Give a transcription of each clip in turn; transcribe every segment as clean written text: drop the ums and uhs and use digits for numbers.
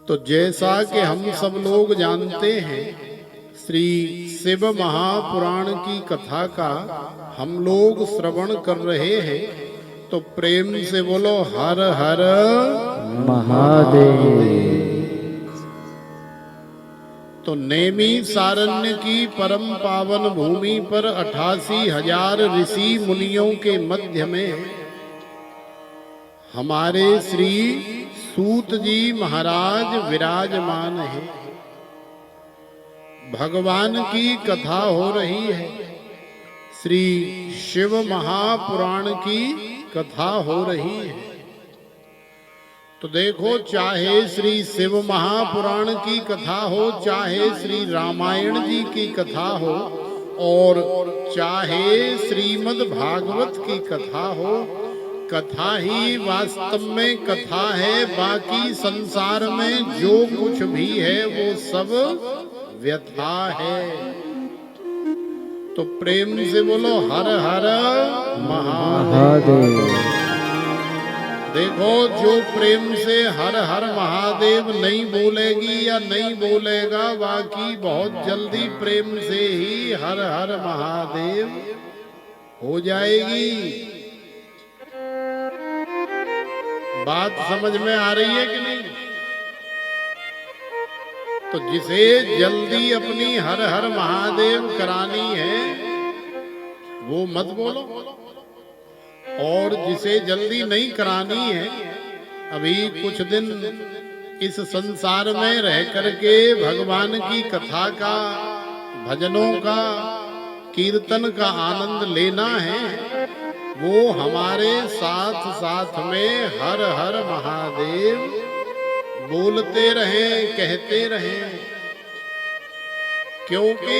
तो जैसा कि हम सब लोग जानते हैं, श्री शिव महापुराण की कथा का हम लोग श्रवण कर रहे हैं। तो प्रेम से बोलो हर हर महादेव। तो नेमी सारण्य की परम पावन भूमि पर 88,000 ऋषि मुनियों के मध्य में हमारे श्री सूत जी महाराज विराजमान हैं। भगवान की कथा हो रही है, श्री शिव महापुराण की कथा हो रही है। तो देखो, चाहे श्री शिव महापुराण की कथा हो, चाहे श्री रामायण जी की कथा हो, और चाहे श्रीमद् भागवत की कथा हो, कथा ही वास्तव में कथा है। बाकी संसार में जो कुछ भी है वो सब व्यथा है। तो प्रेम से बोलो हर हर महादेव। देखो, जो प्रेम से हर हर महादेव नहीं बोलेगी या नहीं बोलेगा, बाकी बहुत जल्दी प्रेम से ही हर हर महादेव हो जाएगी। बात समझ में आ रही है कि नहीं? तो जिसे जल्दी अपनी हर हर महादेव करानी है वो मत बोलो, और जिसे जल्दी नहीं करानी है, अभी कुछ दिन इस संसार में रह करके भगवान की कथा का, भजनों का, कीर्तन का आनंद लेना है, वो हमारे साथ साथ में हर हर महादेव बोलते रहें, कहते रहें। क्योंकि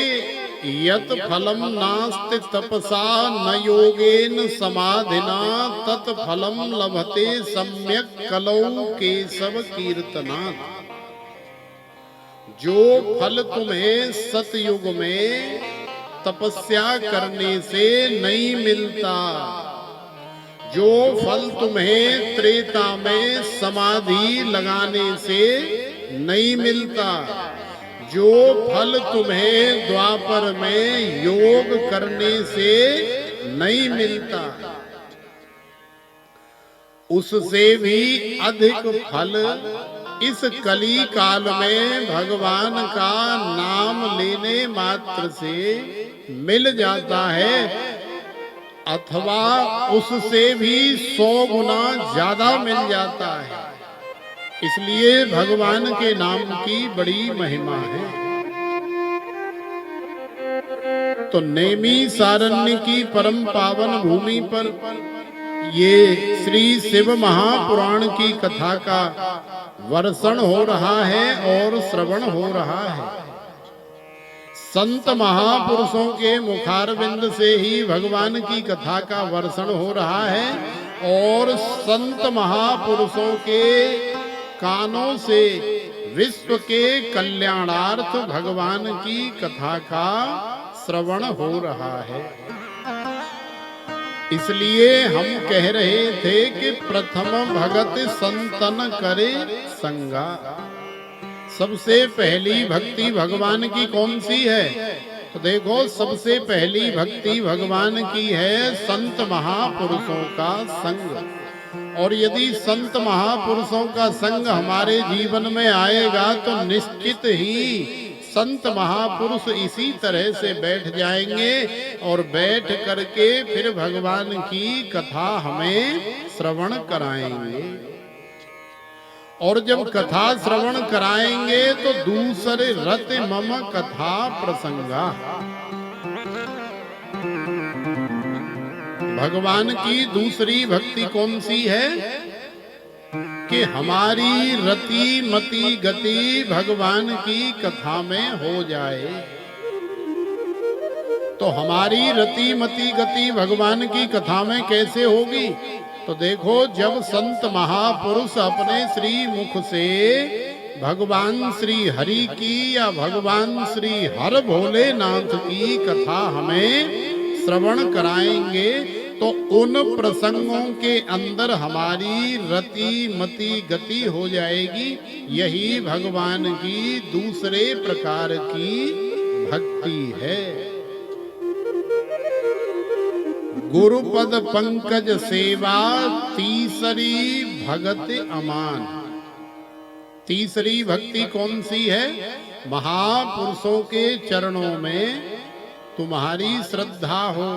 यत फलम नास्ति तपसा न योगेन समाधिना तत् फलम लभते सम्यक कलौ केशव कीर्तनात्। जो फल तुम्हें सतयुग में तपस्या करने से नहीं मिलता, जो फल तुम्हें त्रेता में समाधि लगाने से नहीं मिलता, जो फल तुम्हें द्वापर में योग करने से नहीं मिलता, उससे भी अधिक फल इस कली काल में भगवान का नाम लेने मात्र से मिल जाता है, अथवा उससे भी 100 गुना ज्यादा मिल जाता है। इसलिए भगवान के नाम की बड़ी महिमा है। तो नेमी सारण्य की परम पावन भूमि पर ये श्री शिव महापुराण की कथा का वर्षण हो रहा है और श्रवण हो रहा है। संत महापुरुषों के मुखारविंद से ही भगवान की कथा का वर्षण हो रहा है, और संत महापुरुषों के कानों से विश्व के कल्याणार्थ भगवान की कथा का श्रवण हो रहा है। इसलिए हम कह रहे थे कि प्रथम भगत संतन करे संगा। सबसे पहली भक्ति भगवान की कौन सी है? तो देखो, सबसे पहली भक्ति भगवान की है संत महापुरुषों का संग। और यदि संत महापुरुषों का संग हमारे जीवन में आएगा तो निश्चित ही संत महापुरुष इसी तरह से बैठ जाएंगे और बैठ करके फिर भगवान की कथा हमें श्रवण कराएंगे। और जब कथा श्रवण कराएंगे तो दूसरे रत मम कथा प्रसंगा। भगवान की दूसरी भक्ति कौन सी है? कि हमारी रति मति गति भगवान की कथा में हो जाए। तो हमारी रति मति गति भगवान की कथा में कैसे होगी? तो देखो, जब संत महापुरुष अपने श्री मुख से भगवान श्री हरि की या भगवान श्री हर भोलेनाथ की कथा हमें श्रवण कराएंगे तो उन प्रसंगों के अंदर हमारी रति मति गति हो जाएगी। यही भगवान की दूसरे प्रकार की भक्ति है। गुरुपद पंकज सेवा तीसरी भगत अमान। तीसरी भक्ति कौन सी है? महापुरुषों के चरणों में तुम्हारी श्रद्धा हो,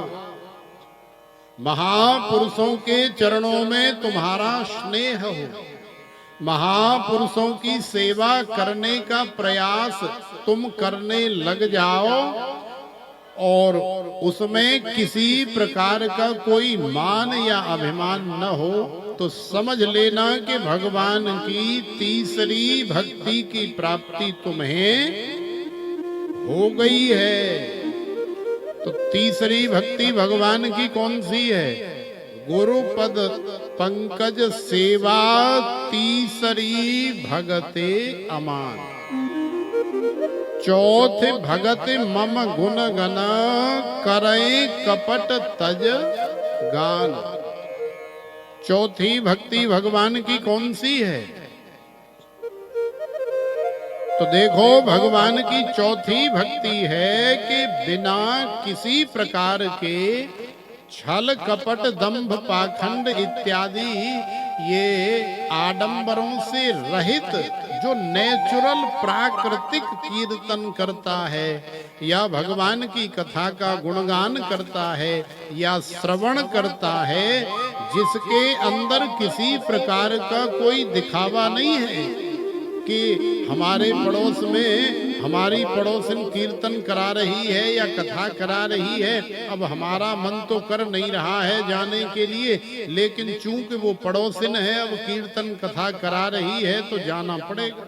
महापुरुषों के चरणों में तुम्हारा स्नेह हो, महापुरुषों की सेवा करने का प्रयास तुम करने लग जाओ और उसमें किसी प्रकार का कोई मान या अभिमान न हो, तो समझ लेना कि भगवान की तीसरी भक्ति की प्राप्ति तुम्हें हो गई है। तो तीसरी भक्ति भगवान की कौन सी है? गुरुपद पंकज सेवा तीसरी भगते अमान। चौथ भगत मम गुण गण करे कपट तज गान। चौथी भक्ति भगवान की कौन सी है? तो देखो भगवान की चौथी भक्ति है कि बिना किसी प्रकार के छल कपट दंभ पाखंड इत्यादि ये आडंबरों से रहित जो नेचुरल प्राकृतिक कीर्तन करता है या भगवान की कथा का गुणगान करता है या श्रवण करता है, जिसके अंदर किसी प्रकार का कोई दिखावा नहीं है कि हमारे पड़ोस में हमारी पड़ोसन कीर्तन करा रही है या कथा करा रही है, अब हमारा मन तो कर नहीं रहा है जाने के लिए, लेकिन चूंकि वो पड़ोसन है अब कीर्तन कथा करा रही है तो जाना पड़ेगा।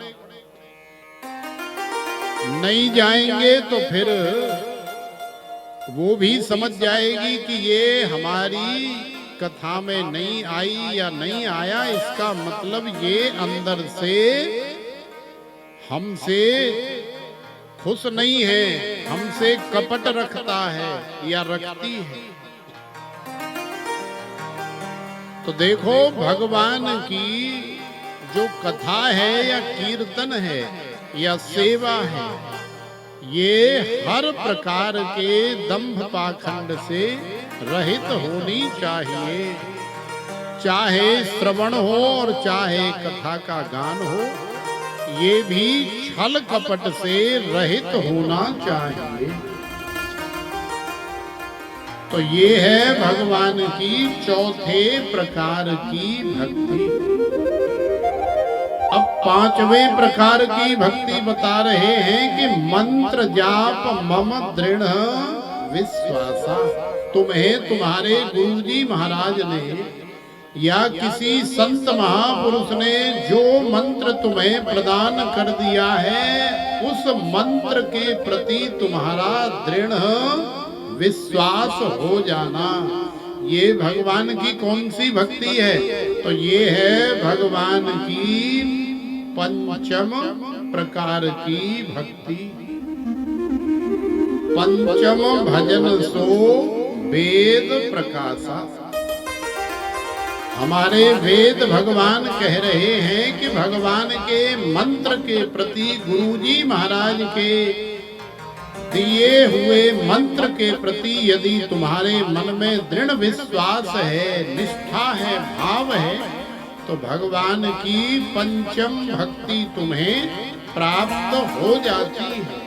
नहीं जाएंगे तो फिर वो भी समझ जाएगी कि ये हमारी कथा में नहीं आई या नहीं आया, इसका मतलब ये अंदर से हमसे खुश नहीं है, हमसे कपट रखता है या रखती है। तो देखो भगवान की जो कथा है या कीर्तन है या सेवा है, ये हर प्रकार के दंभ पाखंड से रहित होनी चाहिए। चाहे श्रवण हो और चाहे कथा का गान हो, ये भी छल कपट से रहित होना चाहिए। तो ये है भगवान की चौथे प्रकार की भक्ति। अब पांचवें प्रकार की भक्ति बता रहे हैं कि मंत्र जाप मम दृढ़ विश्वासा। तुम्हें तुम्हारे गुरुजी महाराज ने या किसी संत महापुरुष ने जो मंत्र तुम्हें प्रदान कर दिया है, उस मंत्र के प्रति तुम्हारा दृढ़ विश्वास हो जाना, ये भगवान की कौन सी भक्ति है? तो ये है भगवान की पंचम प्रकार की भक्ति। पंचम भजन सो वेद प्रकाशा। हमारे वेद भगवान कह रहे हैं कि भगवान के मंत्र के प्रति, गुरुजी महाराज के दिए हुए मंत्र के प्रति यदि तुम्हारे मन में दृढ़ विश्वास है, निष्ठा है, भाव है, तो भगवान की पंचम भक्ति तुम्हें प्राप्त हो जाती है।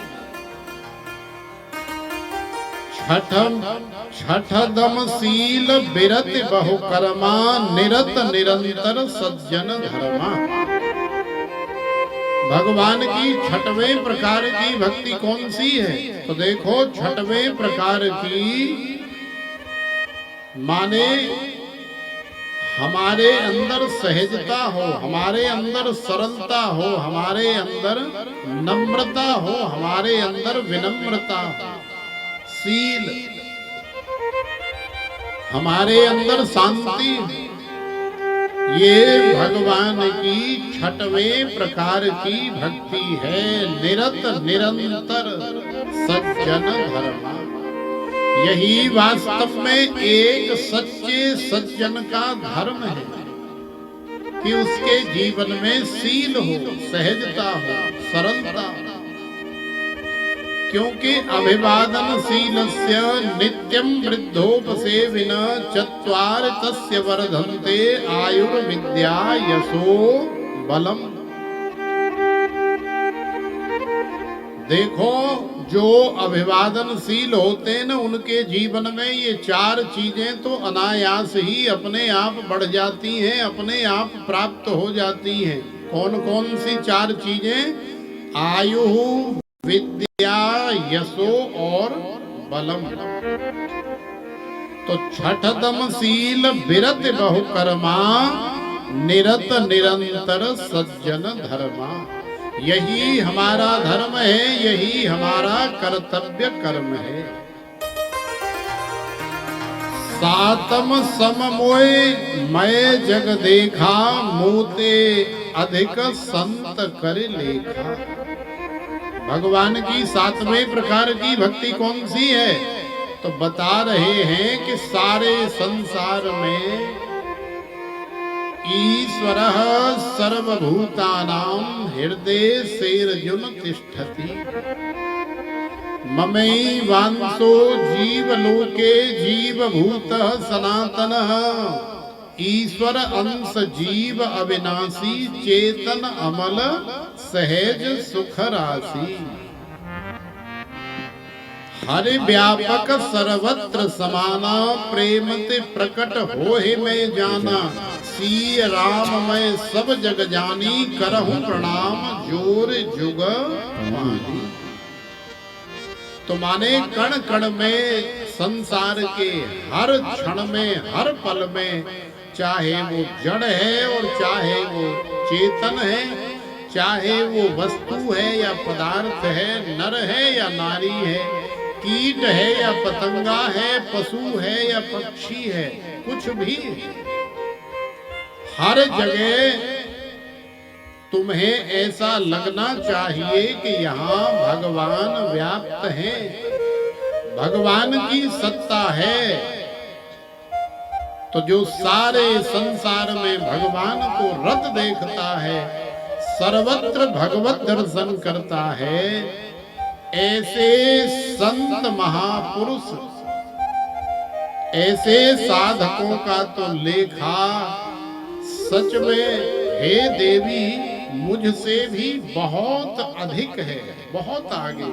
छठदम शील बिरत बहुकर्मा निरत निरंतर सज्जन धर्मा। भगवान की छठवें प्रकार की भक्ति कौन सी है? तो देखो छठवें प्रकार की माने हमारे अंदर सहजता हो, हमारे अंदर सरलता हो, हमारे अंदर नम्रता हो, हमारे अंदर विनम्रता हो, शील, हमारे अंदर शांति। ये भगवान की छठवें प्रकार की भक्ति है। निरत निरंतर सज्जन धर्म, यही वास्तव में एक सच्चे सज्जन का धर्म है कि उसके जीवन में शील हो, सहजता हो, सरलता हो। क्योंकि अभिवादनशीलस्य नित्यं वृद्धोपसेविन चत्वार तस्य वर्धन्ते आयुर्विद्या यशो बलम। देखो, जो अभिवादनशील होते हैं ना, उनके जीवन में ये चार चीजें तो अनायास ही अपने आप बढ़ जाती हैं, अपने आप प्राप्त हो जाती हैं। कौन कौन सी चार चीजें? आयु, विद्या, यशो और बलम। तो छठदमशील विरत बहुकर्मा निरत निरंतर सज्जन धर्मा। यही हमारा धर्म है, यही हमारा कर्तव्य कर्म है। सातम सम मोय मैं जग देखा, मोते अधिक संत कर लेखा। भगवान की सातवें प्रकार की भक्ति कौन सी है? तो बता रहे हैं कि सारे संसार में ईश्वरः सर्वभूतानां हृदय सेर्जुन तिष्ठति। ममैवांसो जीवलोके जीवभूतः सनातनः। ईश्वर अंश जीव अविनाशी, चेतन अमल सहज सुख राशि। हरि व्यापक सर्वत्र समाना, प्रेम ते प्रकट होहि मैं जाना। सी राम मैं सब जग जानी, करहूं प्रणाम जोर जुग पानी। तो माने कण कण में, संसार के हर क्षण में, हर पल में, चाहे वो जड़ है और चाहे वो चेतन है, चाहे वो वस्तु है या पदार्थ है, नर है या नारी है, कीट है या पतंगा है, पशु है या पक्षी है, कुछ भी, हर जगह तुम्हें ऐसा लगना चाहिए कि यहाँ भगवान व्याप्त है, भगवान की सत्ता है। तो जो सारे संसार में भगवान को रत देखता है, सर्वत्र भगवत दर्शन करता है, ऐसे संत महापुरुष, ऐसे साधकों का तो लेखा सच में हे देवी मुझसे भी बहुत अधिक है, बहुत आगे।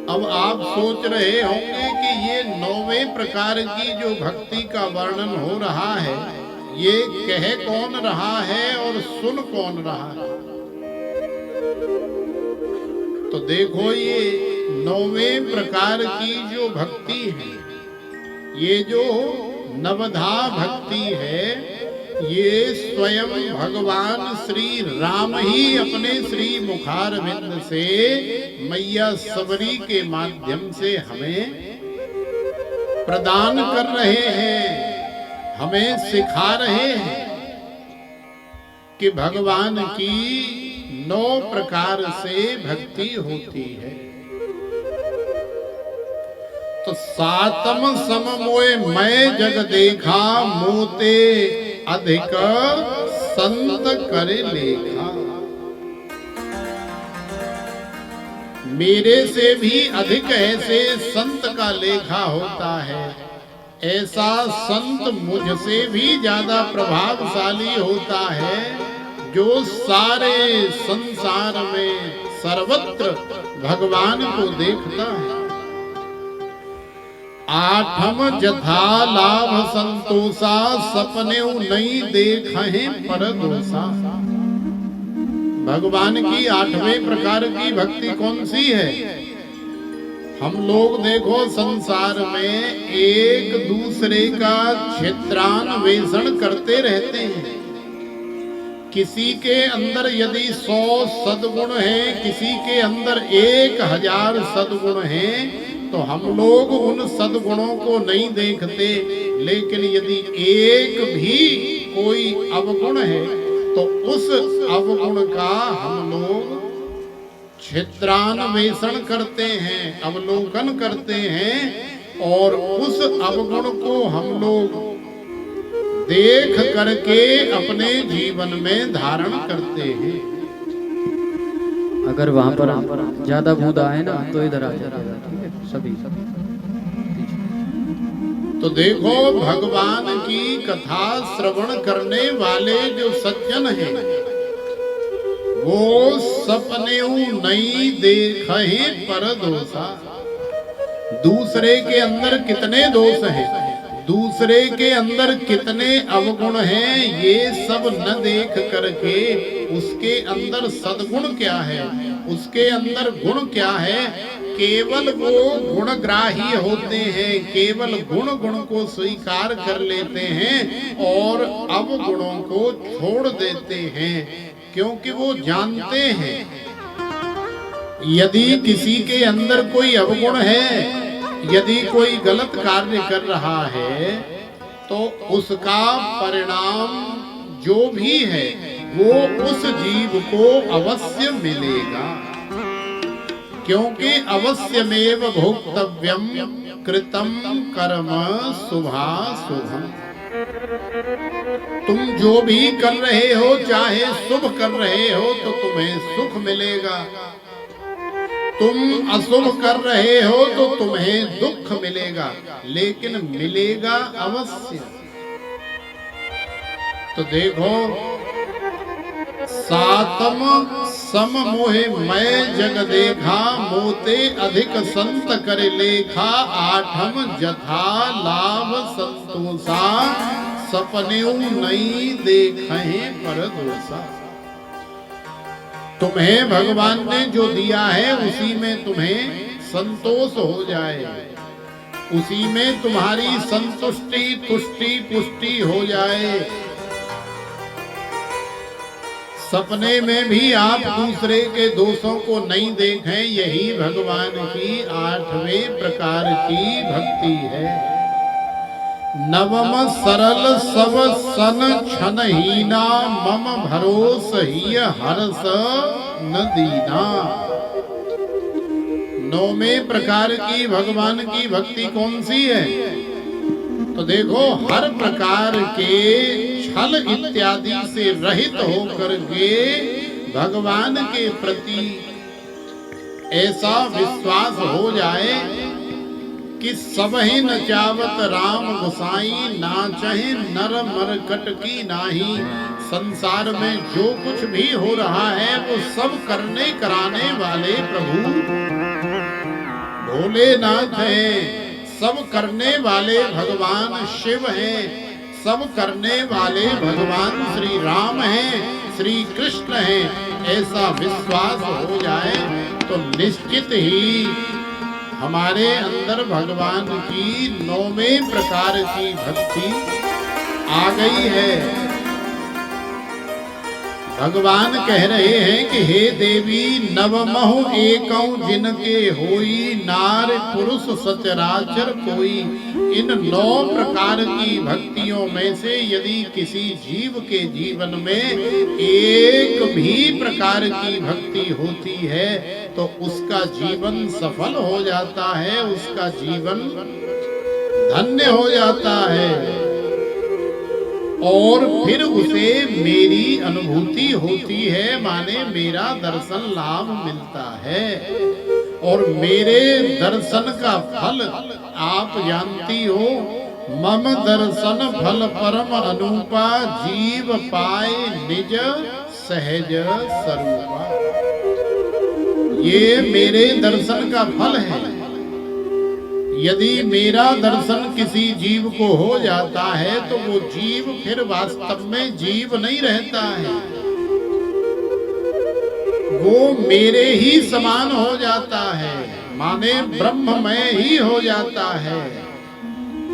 अब आप सोच रहे होंगे कि ये 9वें प्रकार की जो भक्ति का वर्णन हो रहा है, ये कह कौन रहा है और सुन कौन रहा है? तो देखो, ये 9वें प्रकार की जो भक्ति है, ये जो नवधा भक्ति है, ये स्वयं भगवान श्री राम ही अपने श्री मुखारविंद से मैया सबरी के माध्यम से हमें प्रदान कर रहे हैं, हमें सिखा रहे हैं कि भगवान की 9 प्रकार से भक्ति होती है। तो सातम सम मोय मैं जग देखा, मोते अधिक संत करे लेखा। मेरे से भी अधिक ऐसे संत का लेखा होता है, ऐसा संत मुझसे भी ज्यादा प्रभावशाली होता है, जो सारे संसार में सर्वत्र भगवान को देखता है। आठम जथा लाभ संतोषा, सपने नहीं देखे पर दोषा। भगवान की 8वें प्रकार की भक्ति कौन सी है? हम लोग देखो संसार में एक दूसरे का क्षेत्रान्वेषण करते रहते हैं। किसी के अंदर यदि 100 सद्गुण है, किसी के अंदर 1000 सद्गुण हैं, तो हम लोग उन सद्गुणों को नहीं देखते, लेकिन यदि एक भी कोई अवगुण है तो उस अवगुण का हम लोग छिद्रान्वेषण करते हैं, अवलोकन करते हैं, और उस अवगुण को हम लोग देख करके अपने जीवन में धारण करते हैं। अगर वहां पर ज्यादा भूत आए ना तो इधर आ जाएगा, ठीक है? सभी तो देखो, भगवान की कथा श्रवण करने वाले जो सज्जन हैं, वो सपने नहीं देखे पर दोषा। दूसरे के अंदर कितने दोष हैं, दूसरे के अंदर कितने अवगुण हैं, ये सब न देख करके उसके अंदर सद्गुण क्या है, उसके अंदर गुण क्या है, केवल वो गुणग्राही होते हैं, केवल गुण को स्वीकार कर लेते हैं और अवगुणों को छोड़ देते हैं, क्योंकि वो जानते हैं यदि किसी के अंदर कोई अवगुण है, यदि कोई गलत कार्य कर रहा है, तो उसका परिणाम जो भी है वो उस जीव को अवश्य मिलेगा, क्योंकि अवश्यमेव भोक्तव्यम कृतम कर्म शुभाशुभम्। तुम जो भी कर रहे हो, चाहे शुभ कर रहे हो तो तुम्हें सुख मिलेगा, तुम अशुभ कर रहे हो तो तुम्हें दुख मिलेगा, लेकिन मिलेगा अवश्य। तो देखो, सातम सम मोहे मैं जग देखा, मोते अधिक संत कर लेखा, आठम जथा लाभ संतोषा, सपने नहीं देखे पर दोषा। तुम्हें भगवान ने जो दिया है उसी में तुम्हें संतोष हो जाए, उसी में तुम्हारी संतुष्टि तुष्टि पुष्टि हो जाए। सपने में भी आप दूसरे के दोषों को नहीं देखें, यही भगवान की 8वें प्रकार की भक्ति है। नवम सरल सब सन छन हीना, मम भरोस ही हर्ष न दीना। 9वें प्रकार की भगवान की भक्ति कौन सी है? तो देखो, हर प्रकार के छल इत्यादि से रहित होकर के भगवान के प्रति ऐसा विश्वास हो जाए कि सबहि न चावत राम गोसाई, ना चाहे नर मर कट की नाही। संसार में जो कुछ भी हो रहा है वो सब करने कराने वाले प्रभु भोलेनाथ हैं, सब करने वाले भगवान शिव हैं, सब करने वाले भगवान श्री राम हैं, श्री कृष्ण हैं। ऐसा विश्वास हो जाए तो निश्चित ही हमारे अंदर भगवान की 9वें प्रकार की भक्ति आ गई है। भगवान कह रहे हैं कि हे देवी, नवमहु एकौ जिनके होई, नार पुरुष सचराचर कोई। इन 9 प्रकार की भक्तियों में से यदि किसी जीव के जीवन में एक भी प्रकार की भक्ति होती है तो उसका जीवन सफल हो जाता है, उसका जीवन धन्य हो जाता है, और फिर उसे मेरी अनुभूति होती है, माने मेरा दर्शन लाभ मिलता है। और मेरे दर्शन का फल आप जानती हो, मम दर्शन फल परम अनुपा, जीव पाए निज सहज स्वरूपा। ये मेरे दर्शन का फल है। यदि मेरा दर्शन किसी जीव को हो जाता है तो वो जीव फिर वास्तव में जीव नहीं रहता है, वो मेरे ही समान हो जाता है, माने ब्रह्ममय ही हो जाता है।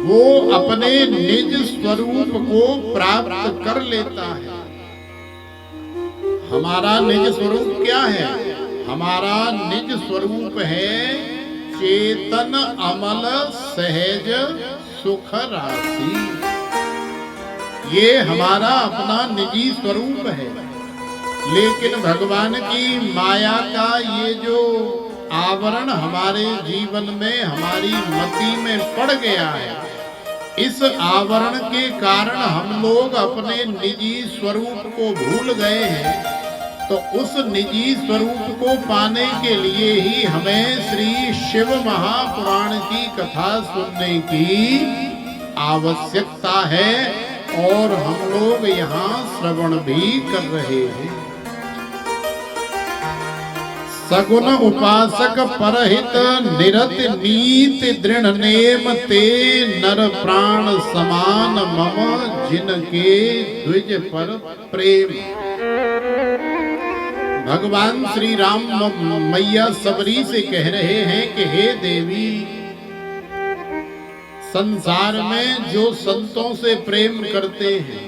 वो अपने निज स्वरूप को प्राप्त कर लेता है। हमारा निज स्वरूप क्या है? हमारा निज स्वरूप है चेतन अमल सहज सुख राशि। ये हमारा अपना निजी स्वरूप है। लेकिन भगवान की माया का ये जो आवरण हमारे जीवन में, हमारी मति में पड़ गया है, इस आवरण के कारण हम लोग अपने निजी स्वरूप को भूल गए हैं। तो उस निजी स्वरूप को पाने के लिए ही हमें श्री शिव महापुराण की कथा सुनने की आवश्यकता है, और हम लोग यहाँ श्रवण भी कर रहे हैं। सगुन उपासक परहित निरत नीति दृढ़ नेम ते नर प्राण समान मम जिनके द्विज पर प्रेम। भगवान श्री राम मैया सबरी से कह रहे हैं कि हे देवी, संसार में जो संतों से प्रेम करते हैं,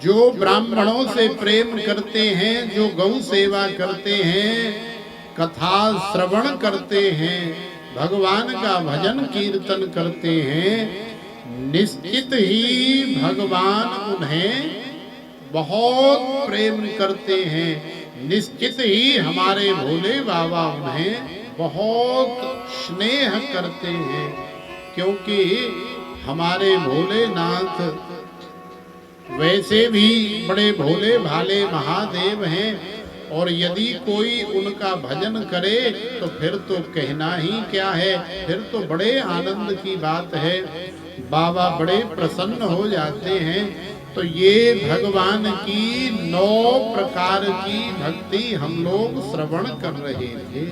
जो ब्राह्मणों से प्रेम करते हैं, जो गौ सेवा करते हैं, कथा श्रवण करते हैं, भगवान का भजन कीर्तन करते हैं, निश्चित ही भगवान उन्हें बहुत प्रेम करते हैं। निश्चित ही हमारे भोले बाबा उन्हें बहुत स्नेह करते हैं, क्योंकि हमारे भोलेनाथ वैसे भी बड़े भोले भाले महादेव हैं, और यदि कोई उनका भजन करे तो फिर तो कहना ही क्या है, फिर तो बड़े आनंद की बात है, बाबा बड़े प्रसन्न हो जाते हैं। तो ये भगवान की 9 प्रकार की भक्ति हम लोग श्रवण कर रहे थे।